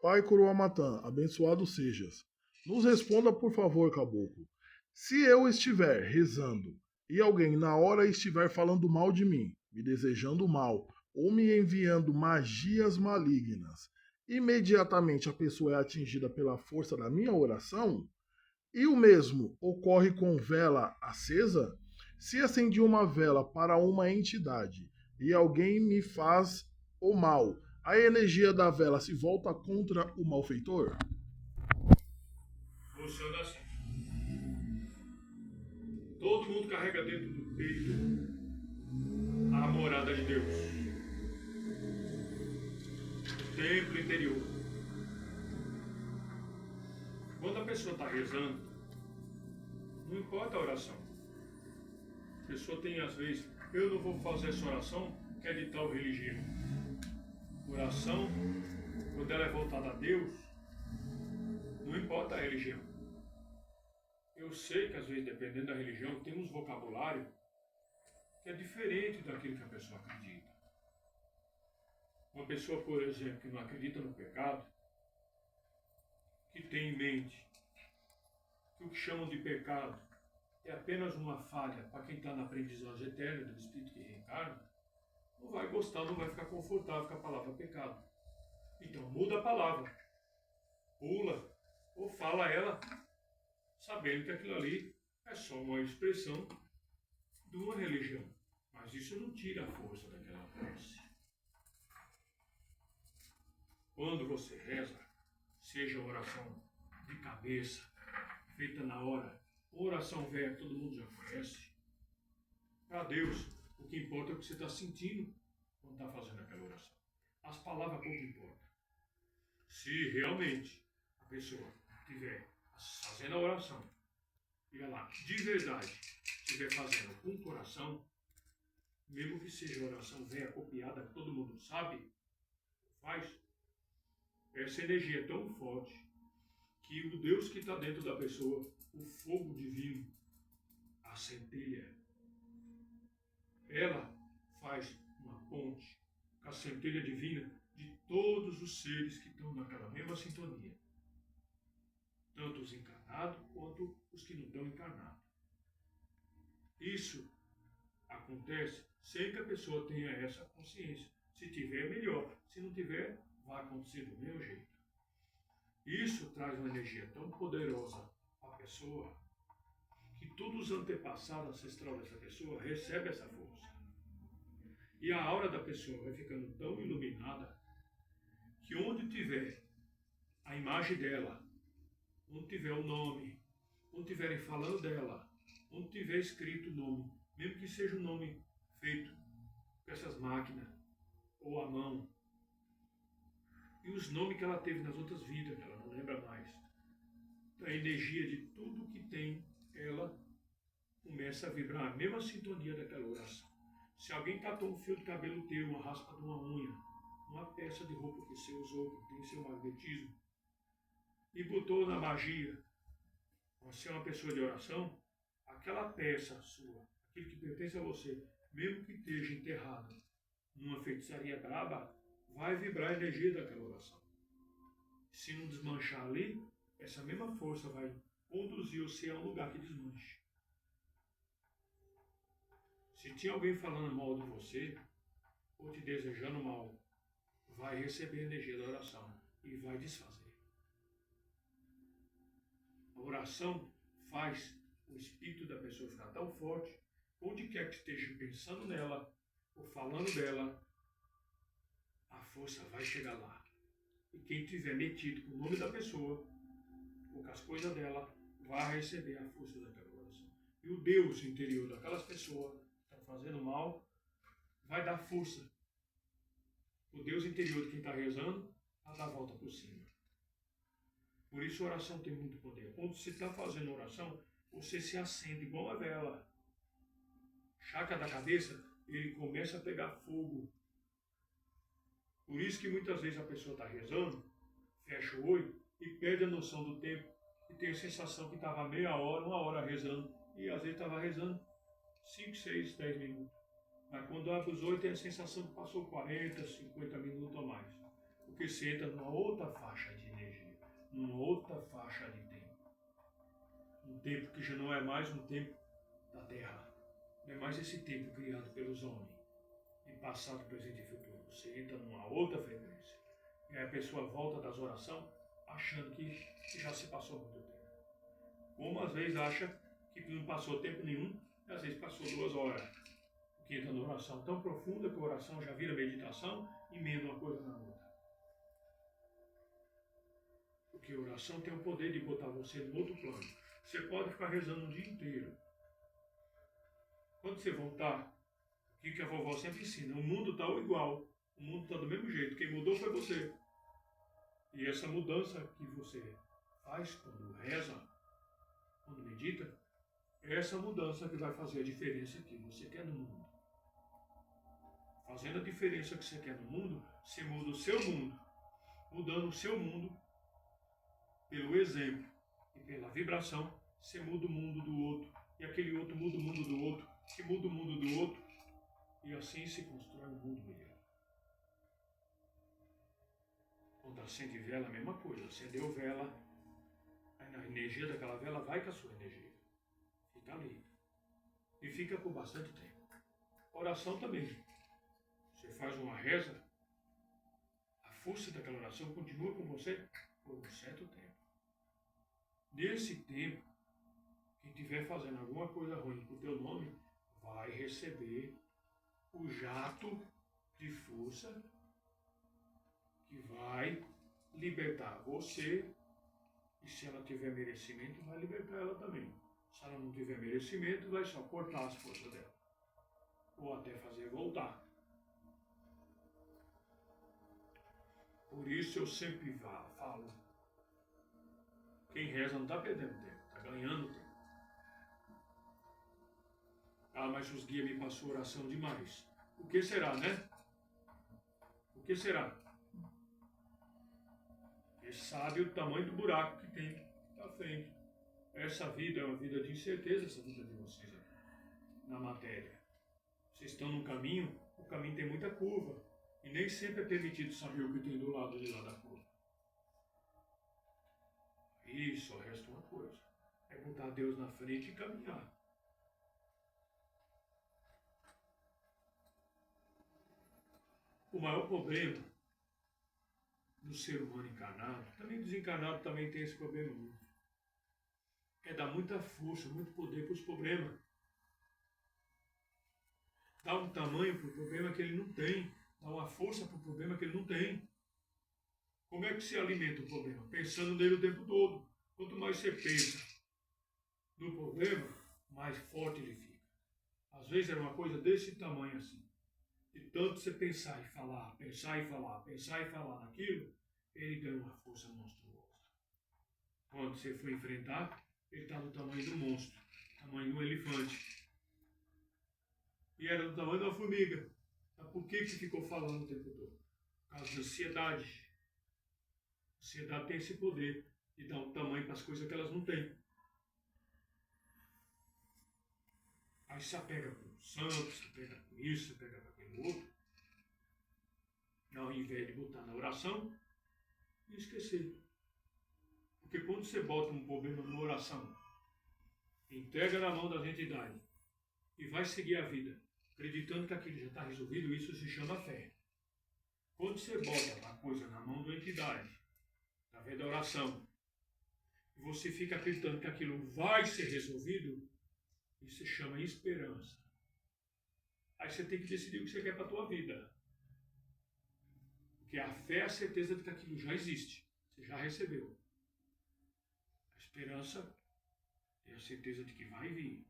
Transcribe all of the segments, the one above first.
Pai Coroamatã, abençoado sejas. Nos responda, por favor, caboclo. Se eu estiver rezando e alguém na hora estiver falando mal de mim, me desejando mal ou me enviando magias malignas, imediatamente a pessoa é atingida pela força da minha oração? E o mesmo ocorre com vela acesa? Se acendi uma vela para uma entidade e alguém me faz o mal, a energia da vela se volta contra o malfeitor? Funciona assim. Todo mundo carrega dentro do peito a morada de Deus, o templo interior. Quando a pessoa está rezando, não importa a oração. A pessoa tem, às vezes, eu não vou fazer essa oração, que é de tal religião. Oração, quando ela é voltada a Deus, não importa a religião. Eu sei que, às vezes, dependendo da religião, tem uns vocabulário que é diferente daquilo que a pessoa acredita. Uma pessoa, por exemplo, que não acredita no pecado, que tem em mente que o que chamam de pecado é apenas uma falha para quem está na aprendizagem eterna do espírito que reencarna, não vai gostar, não vai ficar confortável com a palavra pecado. Então muda a palavra, pula ou fala ela, sabendo que aquilo ali é só uma expressão de uma religião. Mas isso não tira a força daquela prece. Quando você reza, seja oração de cabeça, feita na hora, oração velha que todo mundo já conhece, para Deus, o que importa é o que você está sentindo quando está fazendo aquela oração. As palavras pouco importam. Se realmente a pessoa estiver fazendo a oração e ela de verdade estiver fazendo com o coração, mesmo que seja oração velha, copiada, que todo mundo sabe, faz, essa energia é tão forte que o Deus que está dentro da pessoa, o fogo divino, a centelha, ela faz uma ponte com a centelha divina de todos os seres que estão naquela mesma sintonia. Tanto os encarnados quanto os que não estão encarnados. Isso acontece sem que a pessoa tenha essa consciência. Se tiver, melhor. Se não tiver, vai acontecer do mesmo jeito. Isso traz uma energia tão poderosa à pessoa que todos os antepassados ancestrais dessa pessoa recebem essa força. E a aura da pessoa vai ficando tão iluminada que onde tiver a imagem dela, onde tiver o nome, onde estiverem falando dela, onde tiver escrito o nome, mesmo que seja um nome feito com essas máquinas ou à mão, e os nomes que ela teve nas outras vidas, que ela não lembra mais, a energia de tudo que tem, ela começa a vibrar a mesma sintonia daquela oração. Se alguém catou um fio de cabelo teu, uma raspa de uma unha, uma peça de roupa que você usou, que tem seu magnetismo, e botou na magia, você é uma pessoa de oração, aquela peça sua, aquilo que pertence a você, mesmo que esteja enterrado numa feitiçaria braba, vai vibrar a energia daquela oração. Se não desmanchar ali, essa mesma força vai conduzir você a um lugar que desmanche. Se tinha alguém falando mal de você, ou te desejando mal, vai receber a energia da oração e vai desfazer. A oração faz o espírito da pessoa ficar tão forte, onde quer que esteja pensando nela ou falando dela, a força vai chegar lá. E quem tiver metido com o nome da pessoa ou com as coisas dela, vai receber a força daquela oração. E o Deus interior daquelas pessoas que estão fazendo mal, vai dar força. O Deus interior de quem está rezando, a dar a volta por cima. Por isso a oração tem muito poder. Quando você está fazendo oração, você se acende igual a vela. Chakra da cabeça, ele começa a pegar fogo. Por isso que muitas vezes a pessoa está rezando, fecha o olho e perde a noção do tempo e tem a sensação que estava meia hora, uma hora rezando e às vezes estava rezando 5, 6, 10 minutos. Mas quando abre os olhos tem a sensação que passou 40, 50 minutos ou mais. Porque Porque você entra numa outra faixa de energia, numa outra faixa de tempo. Um tempo que já não é mais um tempo da Terra. Não é mais esse tempo criado pelos homens, em passado, presente e futuro. Você entra numa outra frequência. E aí a pessoa volta das orações achando que já se passou muito tempo. Como às vezes acha que não passou tempo nenhum, e às vezes passou 2 horas. Porque entra numa oração tão profunda que a oração já vira meditação e emenda uma coisa na outra. Porque a oração tem o poder de botar você no outro plano. Você pode ficar rezando o dia inteiro. Quando você voltar, o que a vovó sempre ensina? O mundo está igual. O mundo está do mesmo jeito. Quem mudou foi você. E essa mudança que você faz quando reza, quando medita, é essa mudança que vai fazer a diferença que você quer no mundo. Fazendo a diferença que você quer no mundo, você muda o seu mundo. Mudando o seu mundo, pelo exemplo e pela vibração, você muda o mundo do outro. E aquele outro muda o mundo do outro, que muda o mundo do outro. E assim se constrói um mundo melhor. Quando acende vela, a mesma coisa. Acendeu vela, a energia daquela vela vai com a sua energia. Fica ali. E fica por bastante tempo. Oração também. Você faz uma reza, a força daquela oração continua com você por um certo tempo. Nesse tempo, quem estiver fazendo alguma coisa ruim com o teu nome, vai receber o jato de força que vai libertar você, e se ela tiver merecimento, vai libertar ela também. Se ela não tiver merecimento, vai só cortar as forças dela, ou até fazer voltar. Por isso eu sempre falo, quem reza não está perdendo tempo, está ganhando tempo. Ah, mas os guias me passou oração demais. O que será, né? O que será? Ele sabe o tamanho do buraco que tem à frente. Essa vida é uma vida de incerteza, essa vida de vocês aqui, na matéria. Vocês estão num caminho, o caminho tem muita curva. E nem sempre é permitido saber o que tem do lado de lá da curva. E só resta uma coisa. É botar Deus na frente e caminhar. O maior problema do ser humano encarnado, também desencarnado também tem esse problema, é dar muita força, muito poder para os problemas. Dá um tamanho para o problema que ele não tem, dá uma força para o problema que ele não tem. Como é que se alimenta o problema? Pensando nele o tempo todo. Quanto mais você pensa no problema, mais forte ele fica. Às vezes era uma coisa desse tamanho assim. De tanto você pensar e falar, pensar e falar, pensar e falar naquilo, ele ganha uma força monstruosa. Quando você for enfrentar, ele está no tamanho do monstro, tamanho de um elefante. E era do tamanho de uma formiga. Mas por que ficou falando o tempo todo? Por causa da ansiedade. A ansiedade tem esse poder de dar um tamanho para as coisas que elas não têm. Aí se apega com o santo, se apega com isso, se apega com aquele outro. Ao invés de botar na oração e esquecer. Porque quando você bota um problema numa oração, entrega na mão das entidades e vai seguir a vida, acreditando que aquilo já está resolvido, isso se chama fé. Quando você bota a coisa na mão da entidade, através da oração, e você fica acreditando que aquilo vai ser resolvido, isso se chama esperança. Aí você tem que decidir o que você quer para a tua vida. Porque a fé é a certeza de que aquilo já existe, você já recebeu. A esperança é a certeza de que vai vir.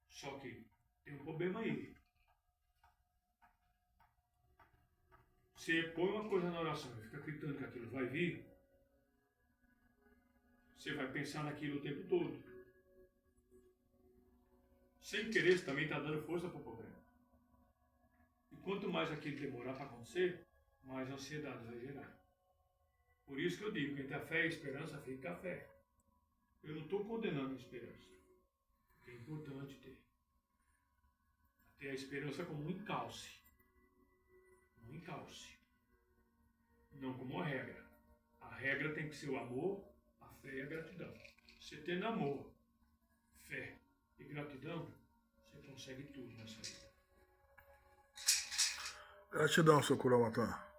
Só que tem um problema aí. Você põe uma coisa na oração e fica acreditando que aquilo vai vir, você vai pensar naquilo o tempo todo. Sem querer, você também está dando força para o problema. E quanto mais aquilo demorar para acontecer, mais ansiedade vai gerar. Por isso que eu digo, entre a fé e a esperança, fica a fé. Eu não estou condenando a esperança. É importante ter. Ter a esperança como um encalce. Um encalce. não como uma regra. A regra tem que ser o amor, a fé e a gratidão. Você tendo amor, fé e gratidão, você consegue tudo nessa vida. Gratidão, seu Kuramatan.